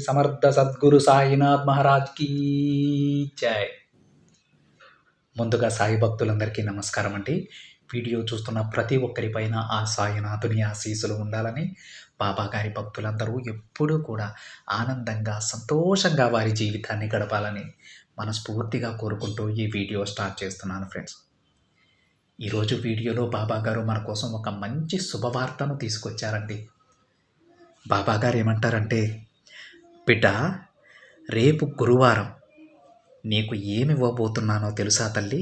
సమర్థ సద్గురు సాయినాథ్ మహారాజ్ కీ జై. ముందుగా సాయి భక్తులందరికీ నమస్కారం అండి. వీడియో చూస్తున్న ప్రతి ఒక్కరిపైన ఆ సాయినాథుని ఆశీస్సులు ఉండాలని, బాబా గారి భక్తులందరూ ఎప్పుడూ కూడా ఆనందంగా సంతోషంగా వారి జీవితాన్ని గడపాలని మనస్ఫూర్తిగా కోరుకుంటూ ఈ వీడియో స్టార్ట్ చేస్తున్నాను ఫ్రెండ్స్. ఈరోజు వీడియోలో బాబా గారు మన కోసం ఒక మంచి శుభవార్తను తీసుకొచ్చారండి. బాబా గారు ఏమంటారంటే, బిడ్డ, రేపు గురువారం నీకు ఏమి ఇవ్వబోతున్నానో తెలుసా తల్లి?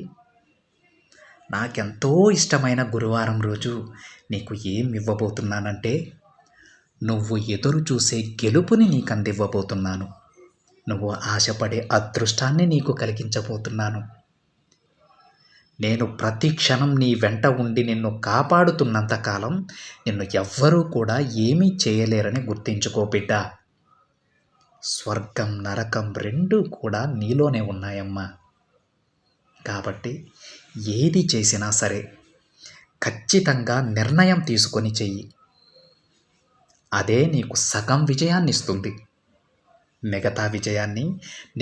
నాకెంతో ఇష్టమైన గురువారం రోజు నీకు ఏమి ఇవ్వబోతున్నానంటే, నువ్వు ఎదురు చూసే గెలుపుని నీకు అందివ్వబోతున్నాను. నువ్వు ఆశపడే అదృష్టాన్ని నీకు కలిగించబోతున్నాను. నేను ప్రతి క్షణం నీ వెంట ఉండి నిన్ను కాపాడుతున్నంతకాలం నిన్ను ఎవ్వరూ కూడా ఏమీ చేయలేరని గుర్తించుకో బిడ్డ. స్వర్గం నరకం రెండూ కూడా నీలోనే ఉన్నాయమ్మా. కాబట్టి ఏది చేసినా సరే ఖచ్చితంగా నిర్ణయం తీసుకొని చెయ్యి. అదే నీకు సగం విజయాన్ని ఇస్తుంది. మిగతా విజయాన్ని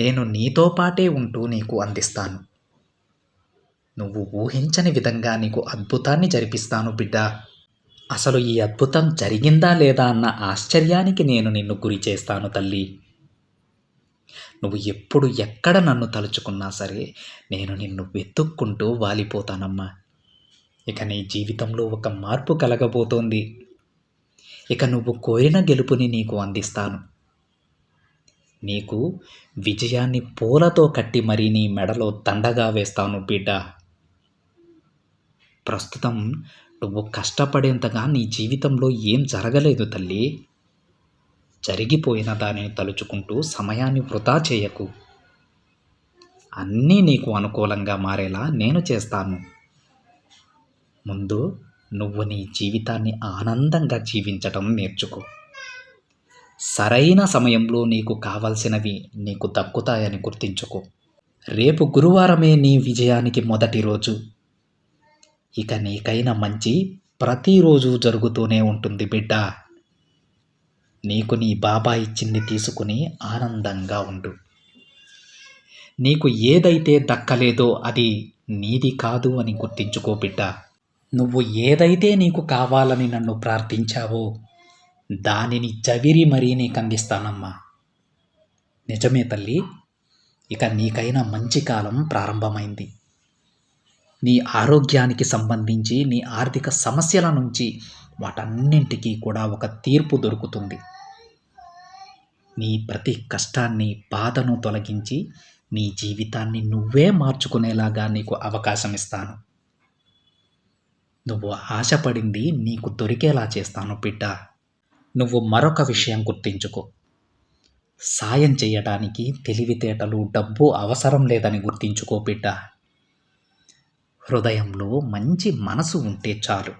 నేను నీతో పాటే ఉంటూ నీకు అందిస్తాను. నువ్వు ఊహించని విధంగా నీకు అద్భుతాన్ని జరిపిస్తాను బిడ్డ. అసలు ఈ అద్భుతం జరిగిందా లేదా అన్న ఆశ్చర్యానికి నేను నిన్ను గురి చేస్తాను తల్లి. నువ్వు ఎప్పుడు ఎక్కడ నన్ను తలుచుకున్నా సరే నేను నిన్ను వెతుక్కుంటూ వాలిపోతానమ్మా. ఇక నీ జీవితంలో ఒక మార్పు కలగబోతోంది. ఇక నువ్వు కోరిన గెలుపుని నీకు అందిస్తాను. నీకు విజయాన్ని పూలతో కట్టి మరీ నీ మెడలో దండగా వేస్తాను బిడ్డ. ప్రస్తుతం నువ్వు కష్టపడేంతగా నీ జీవితంలో ఏం జరగలేదు తల్లి. జరిగిపోయిన దానిని తలుచుకుంటూ సమయాన్ని వృధా చేయకు. అన్నీ నీకు అనుకూలంగా మారేలా నేను చేస్తాను. ముందు నువ్వు నీ జీవితాన్ని ఆనందంగా జీవించటం నేర్చుకో. సరైన సమయంలో నీకు కావలసినవి నీకు దక్కుతాయని గుర్తించుకో. రేపు గురువారమే నీ విజయానికి మొదటి రోజు. ఇక నీకైన మంచి ప్రతిరోజు జరుగుతూనే ఉంటుంది బిడ్డ. నీకు నీ బాబా ఇచ్చింది తీసుకుని ఆనందంగా ఉండు. నీకు ఏదైతే దక్కలేదో అది నీది కాదు అని గుర్తించుకో బిడ్డ. నువ్వు ఏదైతే నీకు కావాలని నన్ను ప్రార్థించావో దానిని చవిరి మరీ నీకు అందిస్తానమ్మా. నిజమే తల్లి. ఇక నీకైనా మంచి కాలం ప్రారంభమైంది. నీ ఆరోగ్యానికి సంబంధించి నీ ఆర్థిక సమస్యల నుంచి వాటన్నింటికీ కూడా ఒక తీర్పు దొరుకుతుంది. నీ ప్రతి కష్టాన్ని బాధను తొలగించి నీ జీవితాన్ని నువ్వే మార్చుకునేలాగా నీకు అవకాశం ఇస్తాను. నువ్వు ఆశపడింది నీకు దొరికేలా చేస్తాను బిడ్డ. నువ్వు మరొక విషయం గుర్తించుకో. సాయం చేయడానికి తెలివితేటలు డబ్బు అవసరం లేదని గుర్తించుకో బిడ్డ. హృదయంలో మంచి మనసు ఉంటే చాలు.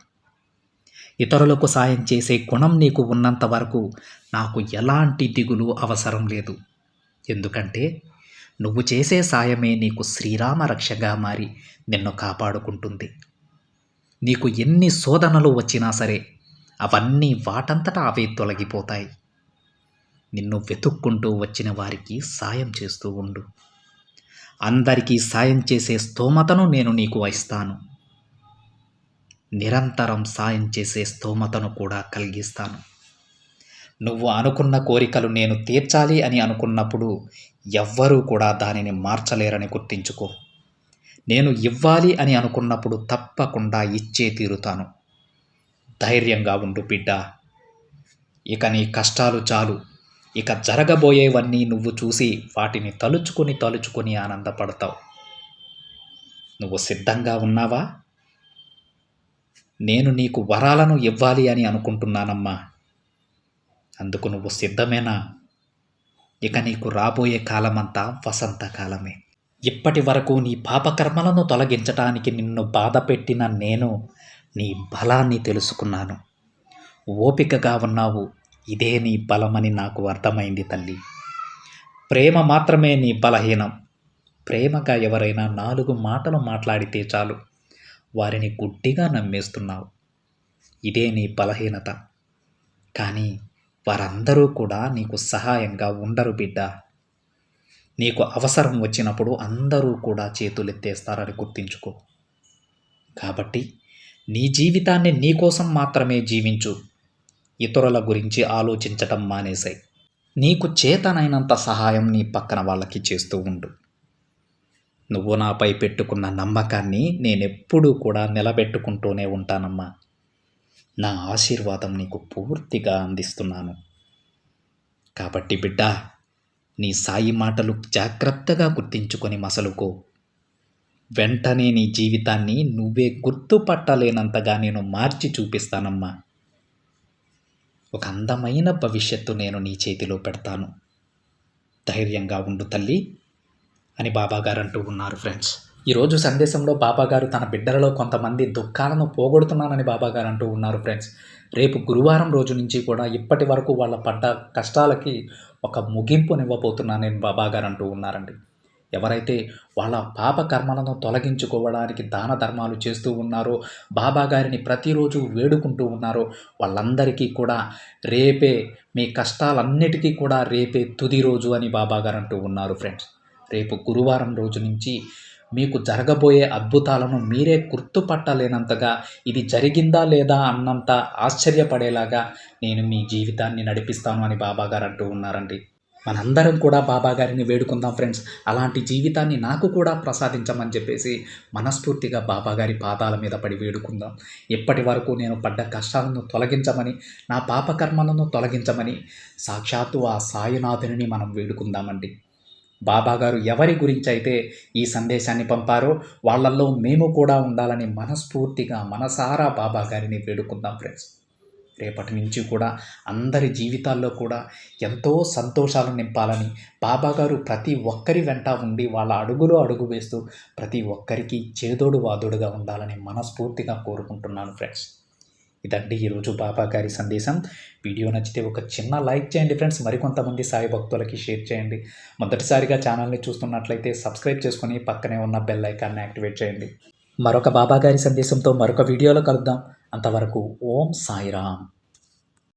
ఇతరులకు సాయం చేసే గుణం నీకు ఉన్నంత వరకు నాకు ఎలాంటి దిగులు అవసరం లేదు. ఎందుకంటే నువ్వు చేసే సాయమే నీకు శ్రీరామ రక్షగా మారి నిన్ను కాపాడుకుంటుంది. నీకు ఎన్ని శోధనలు వచ్చినా సరే అవన్నీ వాటంతటా అవే తొలగిపోతాయి. నిన్ను వెతుక్కుంటూ వచ్చిన వారికి సాయం చేస్తూ ఉండు. అందరికీ సాయం చేసే స్తోమతను నేను నీకు ఇస్తాను. నిరంతరం సాయం చేసే స్తోమతను కూడా కలిగిస్తాను. నువ్వు అనుకున్న కోరికలు నేను తీర్చాలి అని అనుకున్నప్పుడు ఎవ్వరూ కూడా దానిని మార్చలేరని గుర్తించుకో. నేను ఇవ్వాలి అని అనుకున్నప్పుడు తప్పకుండా ఇచ్చే తీరుతాను. ధైర్యంగా ఉండు బిడ్డ. ఇక నీ కష్టాలు చాలు. ఇక జరగబోయేవన్నీ నువ్వు చూసి వాటిని తలుచుకొని ఆనందపడతావు. నువ్వు సిద్ధంగా ఉన్నావా? నేను నీకు వరాలను ఇవ్వాలి అని అనుకుంటున్నానమ్మా. అందుకు నువ్వు సిద్ధమేనా? ఇక నీకు రాబోయే కాలమంతా వసంతకాలమే. ఇప్పటి వరకు నీ పాపకర్మలను తొలగించటానికి నిన్ను బాధ పెట్టిన నేను నీ బలాన్ని తెలుసుకున్నాను. ఓపికగా ఉన్నావు. ఇదే నీ బలమని నాకు అర్థమైంది తల్లి. ప్రేమ మాత్రమే నీ బలహీనం. ప్రేమగా ఎవరైనా 4 మాటలు మాట్లాడితే చాలు వారిని గుడ్డిగా నమ్మేస్తున్నావు. ఇదే నీ బలహీనత. కానీ వారందరూ కూడా నీకు సహాయంగా ఉండరు బిడ్డ. నీకు అవసరం వచ్చినప్పుడు అందరూ కూడా చేతులెత్తేస్తారని గుర్తించుకో. కాబట్టి నీ జీవితాన్ని నీకోసం మాత్రమే జీవించు. ఇతరుల గురించి ఆలోచించటం మానేసాయి. నీకు చేతనైనంత సహాయం నీ పక్కన వాళ్ళకి చేస్తూ ఉండు. నువ్వు నాపై పెట్టుకున్న నమ్మకాన్ని నేనెప్పుడూ కూడా నిలబెట్టుకుంటూనే ఉంటానమ్మా. నా ఆశీర్వాదం నీకు పూర్తిగా అందిస్తున్నాను. కాబట్టి బిడ్డ, నీ సాయి మాటలు జాగ్రత్తగా గుర్తించుకొని మసలుకో. వెంటనే నీ జీవితాన్ని నువ్వే గుర్తుపట్టలేనంతగా నేను మార్చి చూపిస్తానమ్మా. ఒక అందమైన భవిష్యత్తు నేను నీ చేతిలో పెడతాను. ధైర్యంగా ఉండు తల్లి అని బాబాగారు అంటూ ఉన్నారు ఫ్రెండ్స్. ఈరోజు సందేశంలో బాబాగారు తన బిడ్డలలో కొంతమంది దుఃఖాలను పోగొడుతున్నానని బాబాగారు అంటూ ఉన్నారు ఫ్రెండ్స్. రేపు గురువారం రోజు నుంచి కూడా ఇప్పటి వరకు వాళ్ళ పడ్డ కష్టాలకి ఒక ముగింపునివ్వబోతున్నానని బాబాగారు అంటూ ఉన్నారండి. ఎవరైతే వాళ్ళ పాప కర్మలను తొలగించుకోవడానికి దాన ధర్మాలు చేస్తూ ఉన్నారో, బాబాగారిని ప్రతిరోజు వేడుకుంటూ ఉన్నారో, వాళ్ళందరికీ కూడా రేపే మీ కష్టాలన్నిటికీ కూడా రేపే తుది రోజు అని బాబాగారు అంటూ ఉన్నారు ఫ్రెండ్స్. రేపు గురువారం రోజు నుంచి మీకు జరగబోయే అద్భుతాలను మీరే గుర్తుపట్టలేనంతగా, ఇది జరిగిందా లేదా అన్నంత ఆశ్చర్యపడేలాగా నేను మీ జీవితాన్ని నడిపిస్తాను అని బాబాగారు అంటూ ఉన్నారండి. మనందరం కూడా బాబాగారిని వేడుకుందాం ఫ్రెండ్స్. అలాంటి జీవితాన్ని నాకు కూడా ప్రసాదించమని చెప్పేసి మనస్ఫూర్తిగా బాబాగారి పాదాల మీద పడి వేడుకుందాం. ఇప్పటి వరకు నేను పడ్డ కష్టాలను తొలగించమని, నా పాపకర్మలను తొలగించమని సాక్షాత్తు ఆ సాయినాథుని మనం వేడుకుందామండి. బాబాగారు ఎవరి గురించి అయితే ఈ సందేశాన్ని పంపారో వాళ్ళల్లో మేము కూడా ఉండాలని మనస్ఫూర్తిగా మనసారా బాబాగారిని వేడుకుందాం ఫ్రెండ్స్. రేపటి నుంచి కూడా అందరి జీవితాల్లో కూడా ఎంతో సంతోషాలు నింపాలని, బాబాగారు ప్రతి ఒక్కరి వెంట ఉండి వాళ్ళ అడుగులో అడుగు వేస్తూ ప్రతి ఒక్కరికి చేదోడు వాదోడుగా ఉండాలని మనస్ఫూర్తిగా కోరుకుంటున్నాను ఫ్రెండ్స్. ఇదండి ఈరోజు బాబాగారి సందేశం. వీడియో నచ్చితే ఒక చిన్న లైక్ చేయండి ఫ్రెండ్స్. మరికొంతమంది సాయి భక్తులకి షేర్ చేయండి. మొదటిసారిగా ఛానల్ని చూస్తున్నట్లయితే సబ్స్క్రైబ్ చేసుకొని పక్కనే ఉన్న బెల్ ఐకాన్ని యాక్టివేట్ చేయండి. మరొక బాబాగారి సందేశంతో మరొక వీడియోలో కలుద్దాం. అంతవరకు ఓం సాయిరామ్.